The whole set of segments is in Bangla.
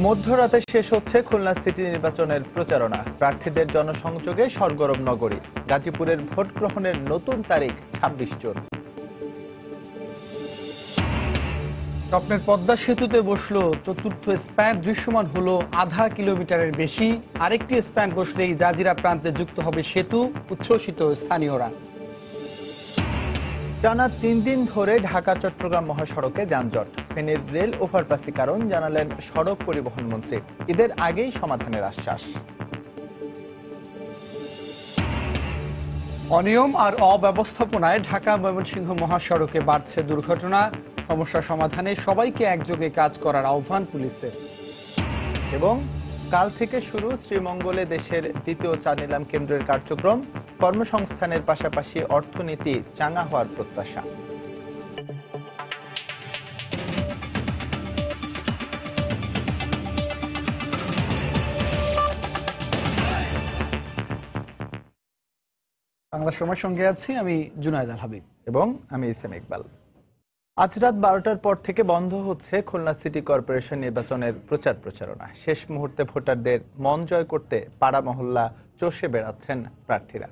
মধ্যরাতে শেষ হচ্ছে খুলনা সিটি নির্বাচনের প্রচারণা। প্রার্থীদের জনসংযোগে সরগরম নগরী। গাজীপুরের ভোট গ্রহণের নতুন তারিখ ২৬ জুন। স্বপ্নের পদ্মা সেতুতে বসলো চতুর্থ স্প্যান, দৃশ্যমান হলো আধা কিলোমিটারের বেশি। আরেকটি স্প্যান বসলেই জাজিরা প্রান্তে যুক্ত হবে সেতু, উচ্ছ্বসিত স্থানীয়রা। টানা ৩ দিন ধরে ঢাকা চট্টগ্রাম মহাসড়কে যানজট। ফেনীর রেল ওভারপাসই কারণ জানালেন সড়ক পরিবহন মন্ত্রী। ঈদের আগেই সমাধানের আশ্বাস। অনিয়ম আর অব্যবস্থাপনায় ঢাকা ময়মনসিংহ মহাসড়কে বাড়ছে দুর্ঘটনা। সমস্যা সমাধানে সবাইকে একযোগে কাজ করার আহ্বান পুলিশের। এবং কাল থেকে শুরু শ্রীমঙ্গলে দেশের দ্বিতীয় চা নিলাম কেন্দ্রের কার্যক্রম। কর্মসংস্থানের পাশাপাশি অর্থনীতি চাঙা হওয়ার প্রত্যাশা। বাংলা সময়ের সঙ্গে আছি আমি জুনায়েদ আল হাবিব এবং আমি ইসেম ইকবাল। আজ রাত ১২টার পর থেকে বন্ধ হচ্ছে খুলনা সিটি কর্পোরেশন নির্বাচনের প্রচারণা। শেষ মুহূর্তে ভোটারদের মন জয় করতে পাড়া মহল্লা চষে বেড়াচ্ছেন প্রার্থীরা।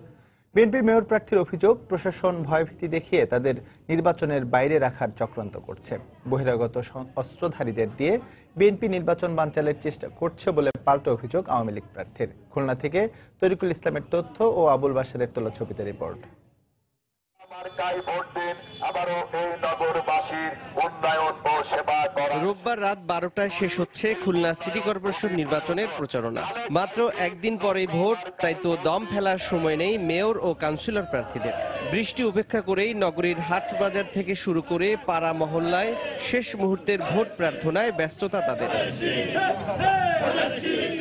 বিএনপির মেয়র প্রার্থীর অভিযোগ, প্রশাসন ভয়ভীতি দেখিয়ে তাদের নির্বাচনের বাইরে রাখার চক্রান্ত করছে। বহিরাগত অস্ত্রধারীদের দিয়ে বিএনপি নির্বাচন বানচালের চেষ্টা করছে বলে পাল্টা অভিযোগ আওয়ামী লীগ প্রার্থীর। খুলনা থেকে তরিকুল ইসলামের তথ্য ও আবুল বাশারের তোলা ছবিতে রিপোর্ট। রোববার রাত 12টায় শেষ হচ্ছে খুলনা সিটি কর্পোরেশন নির্বাচনের প্রচারণা। মাত্র একদিন পরেই ভোট, তাই তো দম ফেলার সময় নেই মেয়র ও কাউন্সিলর প্রার্থীদের। বৃষ্টি উপেক্ষা করেই নগরীর হাট বাজার থেকে শুরু করে পাড়া মহল্লায় শেষ মুহূর্তের ভোট প্রার্থনায় ব্যস্ততা তাদের।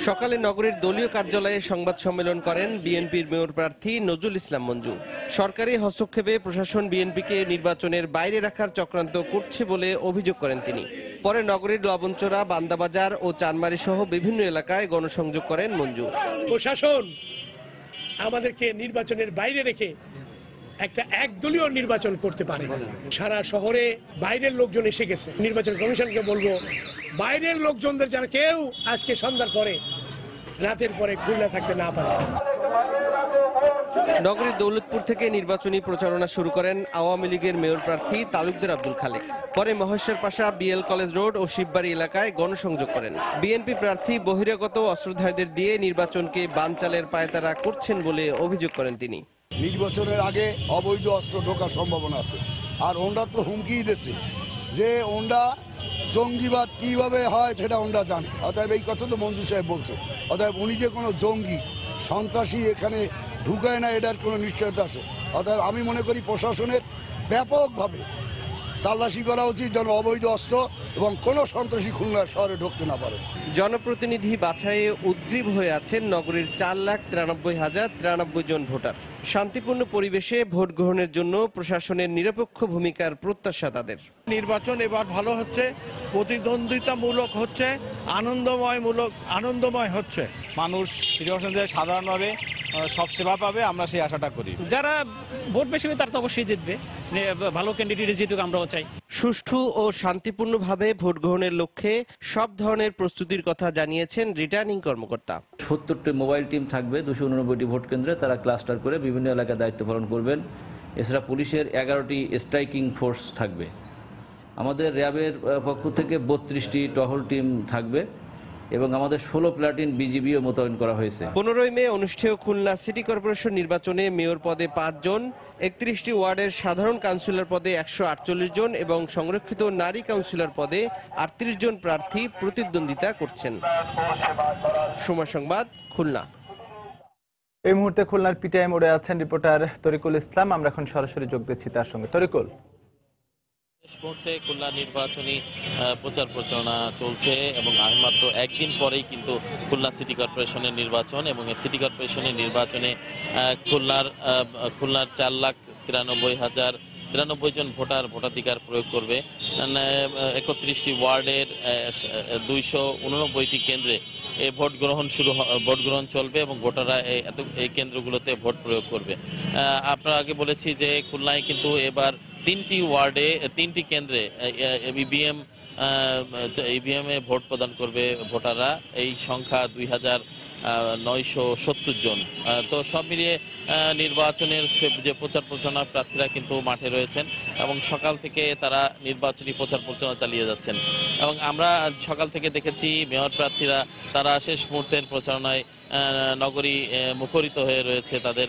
সকালে নগরীর দলীয় কার্যালয়ে সংবাদ সম্মেলন করেন বিএনপির মেয়র প্রার্থী নজরুল ইসলাম মঞ্জু। সরকারি হস্তক্ষেপে প্রশাসন বিএনপিকে নির্বাচনের বাইরে রাখার চক্রান্ত করছে বলে অভিযোগ করেন তিনি। পরে নগরীর লবণচোরা, বান্দাবাজার ও চানমারি সহ বিভিন্ন এলাকায় গণসংযোগ করেন মঞ্জু। প্রশাসন আমাদেরকে নির্বাচনের বাইরে রেখে একটা একদলীয় নির্বাচন করতে পারে। সারা শহরে বাইরের লোকজন এসে গেছে। নির্বাচন কমিশনকে বলবো, বাইরের লোকজনদের যারা কেউ আজকে সন্ধ্যার পরে রাতের পরে খুলনা থাকতে না পারে। নগরীর দৌলতপুর থেকে নির্বাচনী প্রচারণা শুরু করেন আওয়ামী লীগের মেয়র প্রার্থী তালুকদার আব্দুল খালেক। পরে মহেশের পাশা, বিএল কলেজ রোড ও শিববাড়ি এলাকায় গণসংযোগ করেন। বিএনপি প্রার্থী বহিরাগত অস্ত্রধারীদের দিয়ে নির্বাচনকে বানচালের পায়তারা করছেন বলে অভিযোগ করেন তিনি। নির্বাচনের আগে অবৈধ অস্ত্র ঢোকার সম্ভাবনা আছে, আর ওনরা তো হুমকি দিয়েছে যে ওনরা জঙ্গিবাদ কিভাবে হয় সেটা ওনরা জানে। অতএব এই কথা তো মঞ্জু সাহেব বলছে, অতএব উনি যে কোনো জঙ্গি সন্ত্রাসী এখানে ঢুকায় না এটার কোনো নিশ্চয়তা আছে। অতএব আমি মনে করি প্রশাসনের ব্যাপকভাবে তাল্লাশি করা উচিত যেন অবৈধ অস্ত্র এবং কোনো সন্ত্রাসী খুলনা শহরে ঢুকতে না পারে। জনপ্রতিনিধি বাছাইয়ে উদ্গ্রীব হয়ে আছেন নগরীর 4,93,093 জন ভোটার। শান্তিপূর্ণ পরিবেশে ভোট গ্রহণের জন্য প্রশাসনের নিরপেক্ষ ভূমিকার প্রত্যাশা তাদের। নির্বাচন এবার ভালো হচ্ছে, প্রতিদ্বন্দ্বিতামূলক হচ্ছে, আনন্দময় হচ্ছে। মানুষ সিটি সাধারণভাবে সব সেবা পাবে, আমরা সেই আশাটা করি। যারা ভোট বেশি হবে তারা তো অবশ্যই জিতবে, ভালো ক্যান্ডিডেট জিতুক আমরাও চাই। সুষ্ঠু ও শান্তিপূর্ণভাবে ভোট গ্রহণের লক্ষ্যে সব ধরনের প্রস্তুতির কথা জানিয়েছেন রিটার্নিং কর্মকর্তা। ৭০টি মোবাইল টিম থাকবে 289টি ভোট কেন্দ্রে, তারা ক্লাস্টার করে বিভিন্ন এলাকায় দায়িত্ব পালন করবেন। এছাড়া পুলিশের 11টি স্ট্রাইকিং ফোর্স থাকবে। আমাদের র্যাবের পক্ষ থেকে 32টি টহল টিম থাকবে এবং আমাদের 16 প্লাটুন বিজিবিও মোতায়েন করা হয়েছে। 15 মে অনুষ্ঠেয় খুলনা সিটি কর্পোরেশন নির্বাচনে মেয়র পদে 5 জন, 31টি ওয়ার্ডের সাধারণ কাউন্সিলর পদে 148 জন এবং সংরক্ষিত নারী কাউন্সিলর পদে 38 জন প্রার্থী প্রতিদ্বন্দ্বিতা করছেন। সময় সংবাদ, খুলনা। এই মুহূর্তে খুলনার পিটিআই মোড়ে আছেন রিপোর্টার তরিকুল ইসলাম। আমরা এখন সরাসরি যোগ দিচ্ছি তার সঙ্গে। তরিকুল, শেষ মুহূর্তে খুলনা নির্বাচনী প্রচারণা চলছে এবং মাত্র একদিন পরেই কিন্তু খুলনা সিটি কর্পোরেশনের নির্বাচন এবং এই সিটি কর্পোরেশনের নির্বাচনে খুলনার 4,93,093 জন ভোটাধিকার প্রয়োগ করবে। 31টি ওয়ার্ডের 289টি কেন্দ্রে এই ভোট গ্রহণ চলবে এবং ভোটাররা এই কেন্দ্রগুলোতে ভোট প্রয়োগ করবে। আপনারা আগে বলেছি যে খুলনায় কিন্তু এবার 3টি ওয়ার্ডে 3টি কেন্দ্রে ইভিএম ইভিএম এ ভোট প্রদান করবে ভোটাররা, এই সংখ্যা 2970 জন। তো সব মিলিয়ে নির্বাচনের যে প্রচার প্রচারণা প্রার্থীরা কিন্তু মাঠে রয়েছেন এবং সকাল থেকে তারা নির্বাচনী প্রচার প্রচারণা চালিয়ে যাচ্ছেন। এবং আমরা সকাল থেকে দেখেছি মেয়র প্রার্থীরা তারা শেষ মুহূর্তের প্রচারণায় নগরী মুখরিত হয়ে রয়েছে তাদের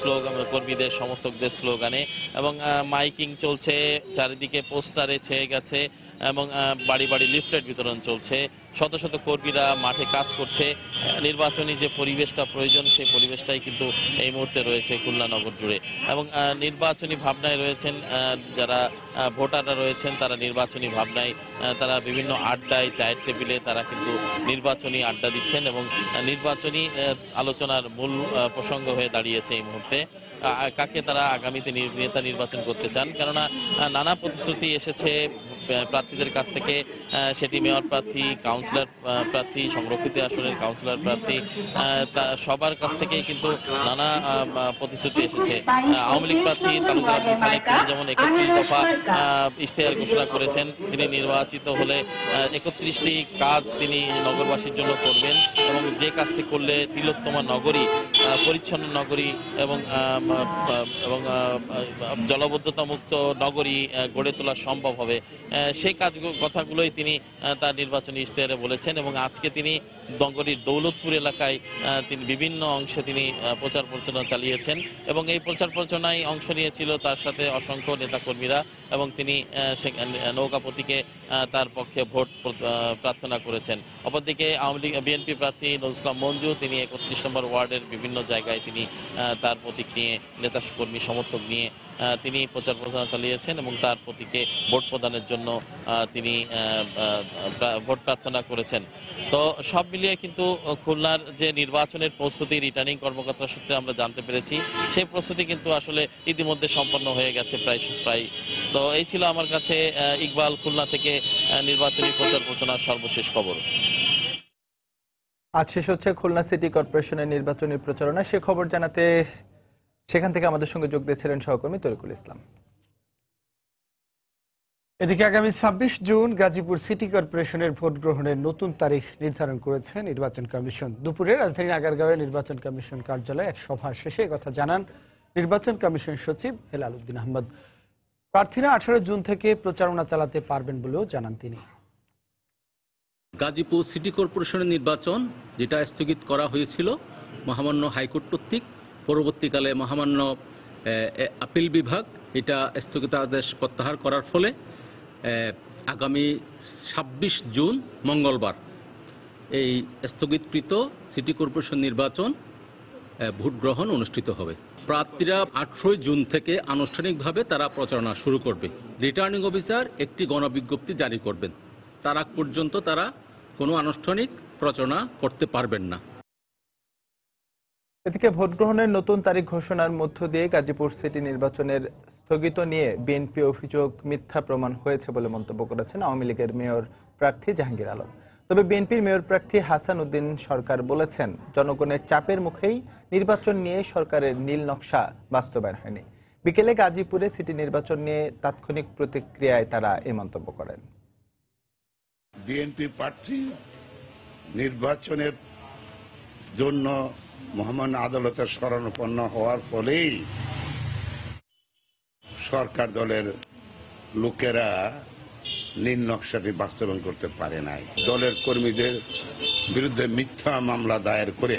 স্লোগান, কর্মীদের সমর্থকদের স্লোগানে, এবং মাইকিং চলছে, চারিদিকে পোস্টারে ছেয়ে গেছে এবং বাড়ি বাড়ি লিফলেট বিতরণ চলছে। শত শত কর্মীরা মাঠে কাজ করছে। নির্বাচনী যে পরিবেশটা প্রয়োজন সেই পরিবেশটাই কিন্তু এই মুহূর্তে রয়েছে খুলনা নগর জুড়ে। এবং নির্বাচনী ভাবনায় রয়েছেন যারা ভোটাররা রয়েছেন, তারা নির্বাচনী ভাবনায় তারা বিভিন্ন আড্ডায়, চায়ের টেবিলে তারা কিন্তু নির্বাচনী আড্ডা দিচ্ছেন এবং নির্বাচনী আলোচনার মূল প্রসঙ্গ হয়ে দাঁড়িয়েছে এই মুহূর্তে কাকে তারা আগামীতে নেতা নির্বাচন করতে চান। কেননা নানা প্রতিশ্রুতি এসেছে প্রার্থীদের কাছ থেকে, সেটি মেয়র প্রার্থী, কাউন্সিলর প্রার্থী, সংরক্ষিত আসনের কাউন্সিলর প্রার্থী, সবার কাছ থেকেই কিন্তু নানা প্রতিশ্রুতি এসেছে। আওয়ামী লীগ প্রার্থী তালুকদার খালেক তিনি যেমন 31 দফা ইশতেহার ঘোষণা করেছেন, তিনি নির্বাচিত হলে 31টি কাজ তিনি নগরবাসীর জন্য করবেন এবং যে কাজটি করলে তিলোত্তমা নগরী, পরিচ্ছন্ন নগরী এবং জলবদ্ধতা মুক্ত নগরী গড়ে তোলা সম্ভব হবে, সেই কথাগুলোই তিনি তার নির্বাচনী ইশতেহারে বলেছেন। এবং আজকে তিনি নগরীর দৌলতপুর এলাকায় তিনি বিভিন্ন অংশে তিনি প্রচার প্রচারণা চালিয়েছেন এবং এই প্রচার প্রচারণায় অংশ নিয়েছিল তার সাথে অসংখ্য নেতাকর্মীরা এবং তিনি নৌকাপতিকে তার পক্ষে ভোট প্রার্থনা করেছেন। অপরদিকে আওয়ামী লীগ বিএনপি প্রার্থী নজরুল ইসলাম মঞ্জু তিনি 31 নম্বর ওয়ার্ডের বিভিন্ন জায়গায় তিনি তার প্রতীক নিয়ে, নেতা কর্মী সমর্থক নিয়ে তিনি প্রচার প্রচারণা চালিয়েছেন এবং তার প্রতীকে ভোট প্রদানের জন্য তিনি ভোট প্রার্থনা করেছেন। তো সব মিলিয়ে কিন্তু খুলনার যে নির্বাচনের প্রস্তুতি রিটার্নিং কর্মকর্তা সূত্রে আমরা জানতে পেরেছি, সেই প্রস্তুতি কিন্তু আসলে ইতিমধ্যে সম্পন্ন হয়ে গেছে প্রায়। তো এই ছিল আমার কাছে ইকবাল, খুলনা থেকে নির্বাচনী প্রচার প্রচারণার সর্বশেষ খবর। আজ শেষ হচ্ছে খুলনা সিটি কর্পোরেশনের নির্বাচনী প্রচারণা। সে খবর জানাতে সেখান থেকে আমাদের সঙ্গে যোগ দিয়েছিলেন সহকর্মী তরিকুল ইসলাম। এদিকে আগামী 26 জুন গাজীপুর সিটি কর্পোরেশনের ভোট গ্রহণের নতুন তারিখ নির্ধারণ করেছে নির্বাচন কমিশন। দুপুরে রাজধানীর আগারগাঁওয়ে নির্বাচন কমিশন কার্যালয়ে এক সভা শেষে কথা জানান নির্বাচন কমিশন সচিব হেলাল উদ্দিন আহমদ। প্রার্থীরা 18 জুন থেকে প্রচারণা চালাতে পারবেন বলেও জানান তিনি। গাজীপুর সিটি কর্পোরেশনের নির্বাচন যেটা স্থগিত করা হয়েছিল মহামান্য হাইকোর্ট কর্তৃক, পরবর্তীকালে মহামান্য আপিল বিভাগ এটা স্থগিতাদেশ প্রত্যাহার করার ফলে আগামী 26 জুন মঙ্গলবার এই স্থগিতকৃত সিটি কর্পোরেশন নির্বাচন ভোট গ্রহণ অনুষ্ঠিত হবে। প্রার্থীরা 18 জুন থেকে আনুষ্ঠানিকভাবে তারা প্রচারণা শুরু করবে। রিটার্নিং অফিসার একটি গণবিজ্ঞপ্তি জারি করবেন, তার আগ পর্যন্ত তারা কোনো আনুষ্ঠানিক প্রচারণা করতে পারবেন না। এদিকে ভোট গ্রহণের নতুন তারিখ ঘোষণার মধ্য দিয়ে গাজীপুর সিটি নির্বাচনের স্থগিত নিয়ে বিএনপি অভিযোগ মিথ্যা প্রমাণ হয়েছে বলে মন্তব্য করেছেন আওয়ামী লীগের মেয়র প্রার্থী জাহাঙ্গীর আলম। তবে বিএনপির মেয়র প্রার্থী হাসান উদ্দিন সরকার বলেছেন, জনগণের চাপের মুখেই নির্বাচন নিয়ে সরকারের নীল নকশা বাস্তবায়ন হয়নি। বিকেলে গাজীপুরে সিটি নির্বাচন নিয়ে তাৎক্ষণিক প্রতিক্রিয়ায় তারা এই মন্তব্য করেন। বিএনপি প্রার্থী নির্বাচনের জন্য মহামান্য আদালতের শরণাপন্ন হওয়ার ফলেই সরকার দলের লোকেরা নীল নকশাটি বাস্তবায়ন করতে পারে নাই। দলের কর্মীদের বিরুদ্ধে মিথ্যা মামলা দায়ের করে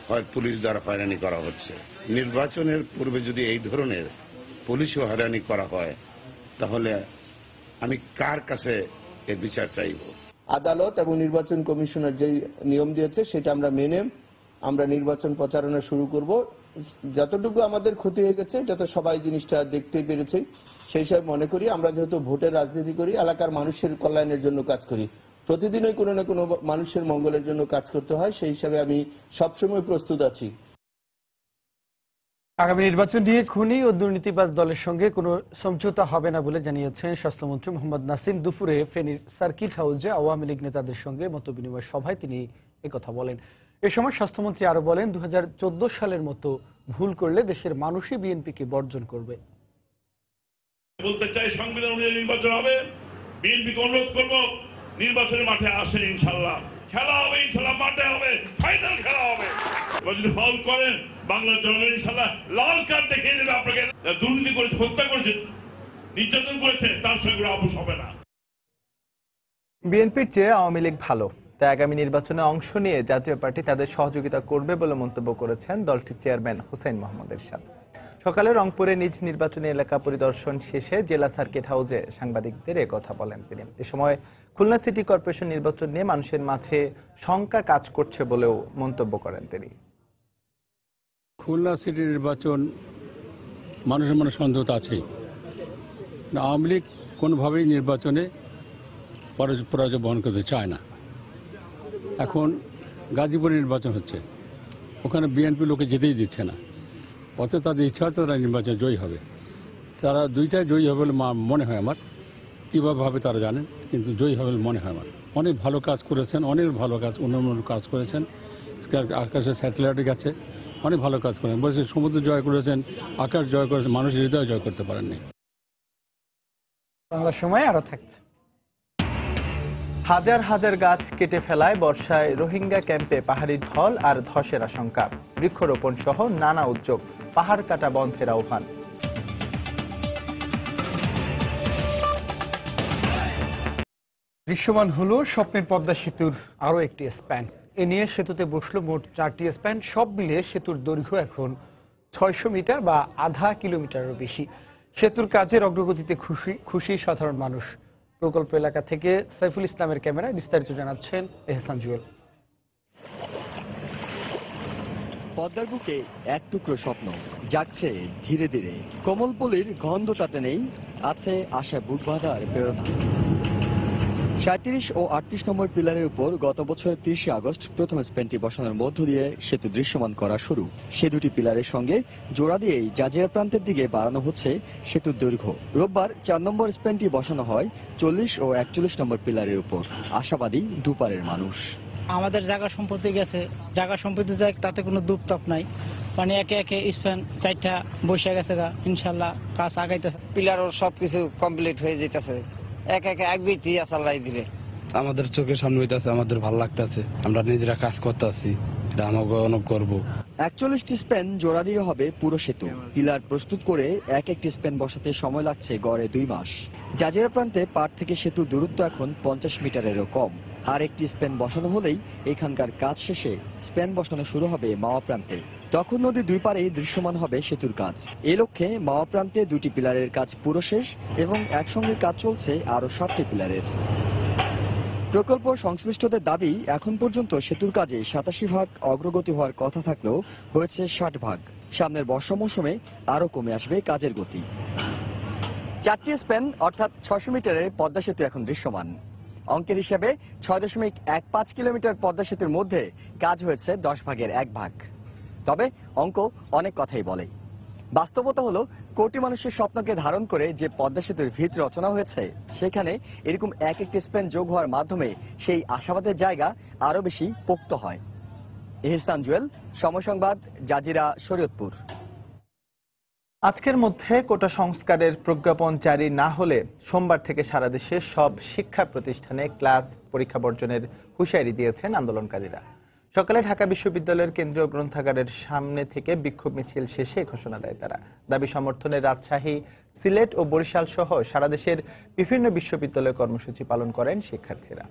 হয় পুলিশ দ্বারা হয়রানি করা হচ্ছে। নির্বাচনের পূর্বে যদি এই ধরনের পুলিশও হয়রানি করা হয় তাহলে আমি কার কাছে এর বিচার চাইব? আদালত এবং নির্বাচন কমিশনের যে নিয়ম দিয়েছে সেটা আমরা মেনে আমরা নির্বাচন প্রচারণা শুরু করব। যতটুকু আমাদের ক্ষতি হয়ে গেছে এটা তো সবাই জিনিসটা দেখতেই পেরেছে। সেই হিসাবে মনে করি আমরা যেহেতু ভোটের রাজনীতি করি, এলাকার মানুষের কল্যাণের জন্য কাজ করি, প্রতিদিনই কোনো না কোনো মানুষের মঙ্গলের জন্য কাজ করতে হয়, সেই হিসাবে আমি সবসময় প্রস্তুত আছি। আগামী নির্বাচন নিয়ে খুনি ও দুর্নীতিবাজ দলের সঙ্গে কোনো সমঝোতা হবে না বলে জানিয়েছেন স্বাস্থ্যমন্ত্রী মোহাম্মদ নাসিম। দুপুরে ফেনীর সার্কিট হাউসে আওয়ামী লীগ নেতাদের সঙ্গে মতবিনিময় সভায় তিনি একথা বলেন। এ সময় স্বাস্থ্যমন্ত্রী আরো বলেন, 2014 সালের মতো ভুল করলে দেশের মানুষই বিএনপিকে বর্জন করবে। বলতে চাই, সংবিধান অনুযায়ী নির্বাচন হবে, বিএনপিকে অনুরোধ করব নির্বাচনের মাঠে আসেন, ইনশাল্লাহ খেলা হবে, ইনশাল্লাহ মাঠে হবে, ফাইনাল খেলা হবে। এবার যদি ফাউল করেন বাংলার জনগণ ইনশাল্লাহ লাল কার্ড দেখিয়ে দেবে আপনাকে। দুর্নীতি করেছে, হত্যা করেছে, নির্যাতন করেছে, তার সঙ্গে আপোষ হবে না। বিএনপির চেয়ে আওয়ামী লীগ ভালো, তাই আগামী নির্বাচনে অংশ নিয়ে জাতীয় পার্টি তাদের সহযোগিতা করবে বলে মন্তব্য করেছেন দলটির চেয়ারম্যান হুসাইন মোহাম্মদ এরশাদ। সকালে রংপুরে নিজ নির্বাচনী এলাকা পরিদর্শন শেষে জেলা সার্কিট হাউসে সাংবাদিকদের কথা বলেন তিনি। এ সময় খুলনা সিটি কর্পোরেশন নির্বাচন নিয়ে মানুষের মাঝে শঙ্কা কাজ করছে বলেও মন্তব্য করেন তিনি। খুলনা সিটি নির্বাচন মানুষের মনে সন্দেহ আছেই। আওয়ামী লীগ কোনোভাবেই নির্বাচনে পরাজয় বহন করতে চায় না। এখন গাজীপুরে নির্বাচন হচ্ছে, ওখানে বিএনপি লোকে যেতেই দিচ্ছে না, অথচ তাদের ইচ্ছা হচ্ছে তারা নির্বাচনে জয়ী হবে। তারা দুইটাই জয়ী হবে বলে মনে হয় আমার, কীভাবে হবে তারা জানেন, কিন্তু জয়ী হবে বলে মনে হয় আমার। অনেক ভালো কাজ করেছেন, অনেক ভালো কাজ, উন্নয়নমূলক কাজ করেছেন, আকাশে স্যাটেলাইট গেছে, অনেক ভালো কাজ করেন। বলছে সমুদ্র জয় করেছেন, আকাশ জয় করেছেন, মানুষের হৃদয় জয় করতে পারেননি। বাংলা সময় আরো থাকছে। হাজার হাজার গাছ কেটে ফেলায় বর্ষায় রোহিঙ্গা ক্যাম্পে পাহাড়ি ঢল আর ধসের আশঙ্কা। বৃক্ষরোপণ সহ নানা উদ্যোগ, পাহাড় কাটা বন্ধের আহ্বান। দৃশ্যমান হলো স্বপ্নের পদ্মা সেতুর আরো একটি স্প্যান। এ নিয়ে সেতুতে বসলো মোট 4টি স্প্যান। সব মিলিয়ে সেতুর দৈর্ঘ্য এখন 600 মিটার বা আধা কিলোমিটারেরও বেশি। সেতুর কাজের অগ্রগতিতে খুশি সাধারণ মানুষ। প্রকল্প এলাকা থেকে সাইফুল ইসলামের ক্যামেরায় বিস্তারিত জানাচ্ছেন এহসান জুয়েল। পদ্মার বুকে এক টুকরো স্বপ্ন জাগছে ধীরে ধীরে। কমলপল্লীর গন্ধ তাতে নেই, আছে আশা বুক বাঁধার প্রেরণা। 37 ও 38 নম্বর পিলারের উপর গত বছর 30 আগস্ট প্রথম স্প্যানটি বসানোর মধ্য দিয়ে সেতু দৃশ্যমান করা শুরু। সে দুটি পিলারের সঙ্গে জোড়া দিয়েই জাজিরা প্রান্তের দিকে বাড়ানো হচ্ছে সেতুর দৈর্ঘ্য। রোববার 4 নম্বর স্প্যানটি বসানো হয় 40 ও 41 নম্বর পিলারের উপর। আশাবাদী দুপারের মানুষ। আমাদের জায়গা সম্পত্তি গেছে, জায়গা সম্পত্তি যাক, তাতে কোনো দুপতাপ নাই। মানে একে একে স্প্যান 4টা বসে গেছে, ইনশাল্লাহ কাজ আগাইতেছে। পিলারও সবকিছু কমপ্লিট হয়ে যেতেছে, এক এক একবিতি আসাল্লাই দিলে আমাদের চোখের সামনে হইতাছে, আমাদের ভালো লাগতেছে, আমরা নিজেরা কাজ করতেছি, এটা আমাকে অনেক গর্ব। 41টি স্প্যান জোড়া দিয়ে হবে পুরো সেতু। পিলার প্রস্তুত করে এক একটি স্প্যান বসাতে সময় লাগছে গড়ে 2 মাস। জাজিরা প্রান্তে পাড় থেকে সেতুর দূরত্ব এখন 50 মিটারেরও কম। আর একটি স্প্যান বসানো হলেই এখানকার কাজ শেষে স্প্যান বসানো শুরু হবে মাওয়া প্রান্তে। তখন নদীর দুই পাড়ে দৃশ্যমান হবে সেতুর কাজ। এ লক্ষ্যে মাওয়া প্রান্তে 2টি পিলারের কাজ পুরো শেষ এবং একসঙ্গে কাজ চলছে আরো 7টি পিলারের। প্রকল্প সংশ্লিষ্টদের দাবি, এখন পর্যন্ত সেতুর কাজে 87% অগ্রগতি হওয়ার কথা থাকলেও হয়েছে 60%। সামনের বর্ষা মৌসুমে আরো কমে আসবে কাজের গতি। 4টি স্প্যান অর্থাৎ 600 মিটারের পদ্মা সেতু এখন দৃশ্যমান। অঙ্কের হিসেবে 6.15 কিলোমিটার পদ্মা সেতুর মধ্যে কাজ হয়েছে 10/1 তবে অঙ্ক অনেক কথাই বলে। বাস্তবতা হলো কোটি মানুষের স্বপ্নকে ধারণ করে যে পদ্মা সেতুর ভিত রচনা হয়েছে, সেখানে এরকম এক একটি স্প্যান যোগ হওয়ার মাধ্যমে সেই আশাবাদের জায়গা আরো বেশি পোক্ত হয়। এহসান জুয়েল, সময় সংবাদ, জাজিরা, শরীয়তপুর। আজকের মধ্যে কোটা সংস্কারের প্রজ্ঞাপন জারি না হলে সোমবার থেকে সারা দেশে সব শিক্ষা প্রতিষ্ঠানে ক্লাস পরীক্ষা বর্জনের হুঁশিয়ারি দিয়েছেন আন্দোলনকারীরা। সকালে ঢাকা বিশ্ববিদ্যালয়ের কেন্দ্রীয় গ্রন্থাগারের সামনে থেকে বিক্ষোভ মিছিল শেষে ঘোষণা দেয় তারা। দাবি সমর্থনে রাজশাহী, সিলেট ও বরিশাল সহ সারা দেশের বিভিন্ন বিশ্ববিদ্যালয়ে কর্মসূচি পালন করেন শিক্ষার্থীরা।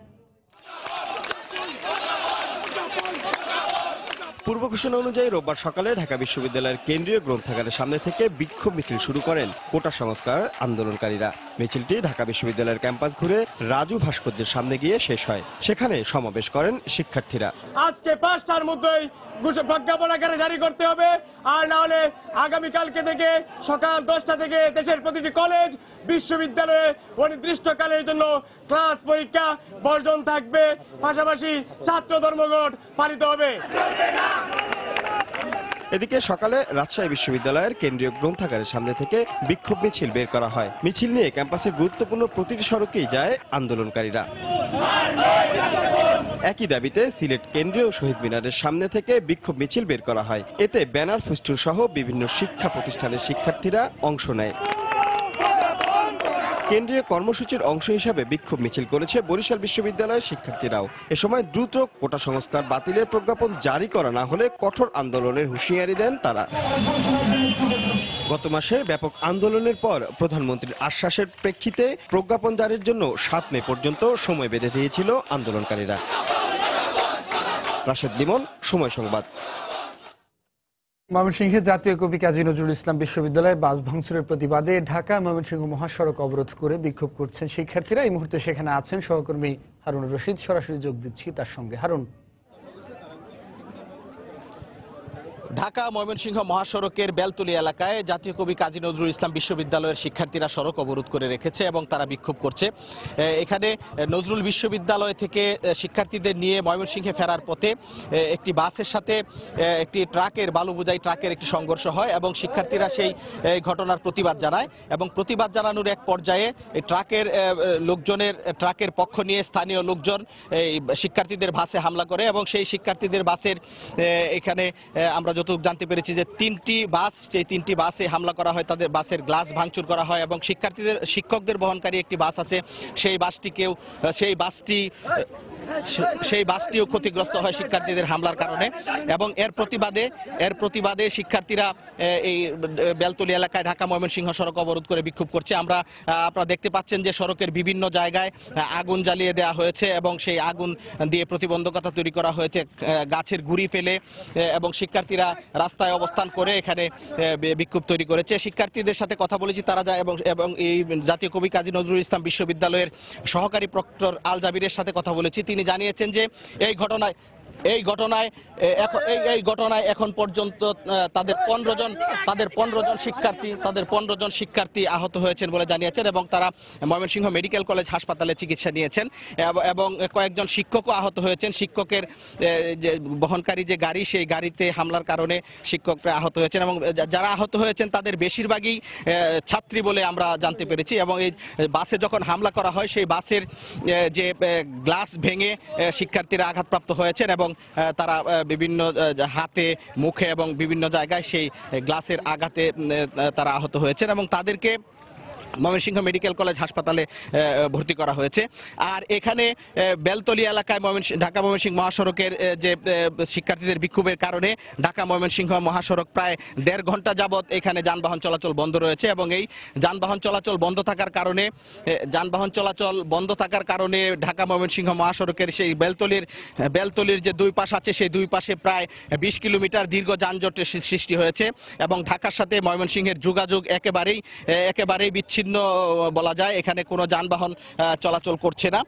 পূর্ব ঘোষণা অনুযায়ী রোববার সকালে ঢাকা বিশ্ববিদ্যালয়ের কেন্দ্রীয় গ্রন্থাগারের সামনে থেকে বিক্ষোভ মিছিল শুরু করেন কোটা সংস্কার আন্দোলনকারীরা। মিছিলটি ঢাকা বিশ্ববিদ্যালয়ের ক্যাম্পাস ঘুরে রাজু ভাস্কর্যের সামনে গিয়ে শেষ হয়। সেখানে সমাবেশ করেন শিক্ষার্থীরা। আজকে 5টার মধ্যেই প্রজ্ঞাপন আকারে জারি করতে হবে, আর না হলে আগামীকালকে থেকে সকাল 10টা থেকে দেশের প্রতিটি কলেজ, বিশ্ববিদ্যালয়ে অনির্দিষ্টকালের জন্য ক্লাস পরীক্ষা বর্জন থাকবে। পাশাপাশি ছাত্র ধর্মঘট পালিত হবে। এদিকে সকালে রাজশাহী বিশ্ববিদ্যালয়ের কেন্দ্রীয় গ্রন্থাগারের সামনে থেকে বিক্ষোভ মিছিল বের করা হয়। মিছিল নিয়ে ক্যাম্পাসের গুরুত্বপূর্ণ প্রতিটি সড়কেই যায় আন্দোলনকারীরা। একই দাবিতে সিলেট কেন্দ্রীয় শহীদ মিনারের সামনে থেকে বিক্ষোভ মিছিল বের করা হয়। এতে ব্যানার, ফেস্টুন সহ বিভিন্ন শিক্ষা প্রতিষ্ঠানের শিক্ষার্থীরা অংশ নেয়। কেন্দ্রীয় কর্মসূচির অংশ হিসাবে বিক্ষোভ মিছিল করেছে বরিশাল বিশ্ববিদ্যালয়ের শিক্ষার্থীরাও। এ সময় দ্রুত কোটা সংস্কার বাতিলের প্রজ্ঞাপন জারি করা না হলে কঠোর আন্দোলনের হুঁশিয়ারি দেন তারা। গত মাসে ব্যাপক আন্দোলনের পর প্রধানমন্ত্রীর আশ্বাসের প্রেক্ষিতে প্রজ্ঞাপন জারির জন্য 7 মে পর্যন্ত সময় বেঁধে দিয়েছিল আন্দোলনকারীরা। রাশেদ লিমন, সময় সংবাদ। ময়মনসিংহে জাতীয় কবি কাজী নজরুল ইসলাম বিশ্ববিদ্যালয়ে বাস ভাঙচুরের প্রতিবাদে ঢাকা ময়মনসিংহ মহাসড়ক অবরোধ করে বিক্ষোভ করছেন শিক্ষার্থীরা। এই মুহূর্তে সেখানে আছেন সহকর্মী হারুন রশিদ, সরাসরি যোগ দিচ্ছি তার সঙ্গে। হারুন। ঢাকা ময়মনসিংহ মহাসড়কের বেলতলী এলাকায় জাতীয় কবি কাজী নজরুল ইসলাম বিশ্ববিদ্যালয়ের শিক্ষার্থীরা সড়ক অবরোধ করে রেখেছে এবং তারা বিক্ষোভ করছে। এখানে নজরুল বিশ্ববিদ্যালয় থেকে শিক্ষার্থীদের নিয়ে ময়মনসিংহে ফেরার পথে একটি বাসের সাথে একটি ট্রাকের বালু বোঝাই ট্রাকের একটি সংঘর্ষ হয় এবং শিক্ষার্থীরা সেই ঘটনার প্রতিবাদ জানায় এবং প্রতিবাদ জানানোর এক পর্যায়ে ট্রাকের লোকজনের ট্রাকের পক্ষ নিয়ে স্থানীয় লোকজন শিক্ষার্থীদের বাসে হামলা করে এবং সেই শিক্ষার্থীদের বাসের এখানে আমরা যতটুকু জানতে পেরেছি যে 3টি বাস, সেই 3টি বাসে হামলা করা হয়, তাদের বাসের গ্লাস ভাঙচুর করা হয় এবং শিক্ষকদের বহনকারী একটি বাস আছে, সেই বাসটিও ক্ষতিগ্রস্ত হয় শিক্ষার্থীদের হামলার কারণে এবং এর প্রতিবাদে শিক্ষার্থীরা এই বেলতলী এলাকায় ঢাকা ময়মনসিংহ সড়ক অবরোধ করে বিক্ষোভ করছে। আপনারা দেখতে পাচ্ছেন যে সড়কের বিভিন্ন জায়গায় আগুন জ্বালিয়ে দেওয়া হয়েছে এবং সেই আগুন দিয়ে প্রতিবন্ধকতা তৈরি করা হয়েছে, গাছের গুঁড়ি ফেলে এবং শিক্ষার্থীরা রাস্তায় অবস্থান করে এখানে বিক্ষোভ তৈরি করেছে। শিক্ষার্থীদের সাথে কথা বলেছি তারা এবং এই জাতীয় কবি কাজী নজরুল ইসলাম বিশ্ববিদ্যালয়ের সহকারী প্রক্টর আল জাবিরের সাথে কথা বলেছি। তিনি জানিয়েছেন যে এই ঘটনায় এখন পর্যন্ত তাদের 15 জন শিক্ষার্থী আহত হয়েছেন বলে জানিয়েছেন এবং তারা ময়মনসিংহ মেডিকেল কলেজ হাসপাতালে চিকিৎসা নিয়েছেন এবং কয়েকজন শিক্ষকও আহত হয়েছেন। শিক্ষকের যে বহনকারী যে গাড়ি, সেই গাড়িতে হামলার কারণে শিক্ষকরা আহত হয়েছেন এবং যারা আহত হয়েছেন তাদের বেশিরভাগই ছাত্রী বলে আমরা জানতে পেরেছি এবং এই বাসে যখন হামলা করা হয় সেই বাসের যে গ্লাস ভেঙে শিক্ষার্থীরা আঘাতপ্রাপ্ত হয়েছেন এবং তারা বিভিন্ন হাতে, মুখে এবং বিভিন্ন জায়গায় সেই গ্লাসের আঘাতে তারা আহত হয়েছেন এবং তাদেরকে ময়মনসিংহ মেডিকেল কলেজ হাসপাতালে ভর্তি করা হয়েছে। আর এখানে বেলতলী এলাকায় ঢাকা ময়মনসিংহ মহাসড়কের যে শিক্ষার্থীদের বিক্ষোভের কারণে ঢাকা ময়মনসিংহ মহাসড়ক প্রায় 1.5 ঘন্টা যাবৎ এখানে যানবাহন চলাচল বন্ধ রয়েছে এবং এই যানবাহন চলাচল বন্ধ থাকার কারণে ঢাকা ময়মনসিংহ মহাসড়কের সেই বেলতলীর যে 2 পাশ আছে সেই 2 পাশে প্রায় 20 কিলোমিটার দীর্ঘ যানজটের সৃষ্টি হয়েছে এবং ঢাকার সাথে ময়মনসিংহের যোগাযোগ একেবারেই বিচ্ছিন্ন বলা যায়। এখানে কোনো যানবাহন চলাচল করছে না।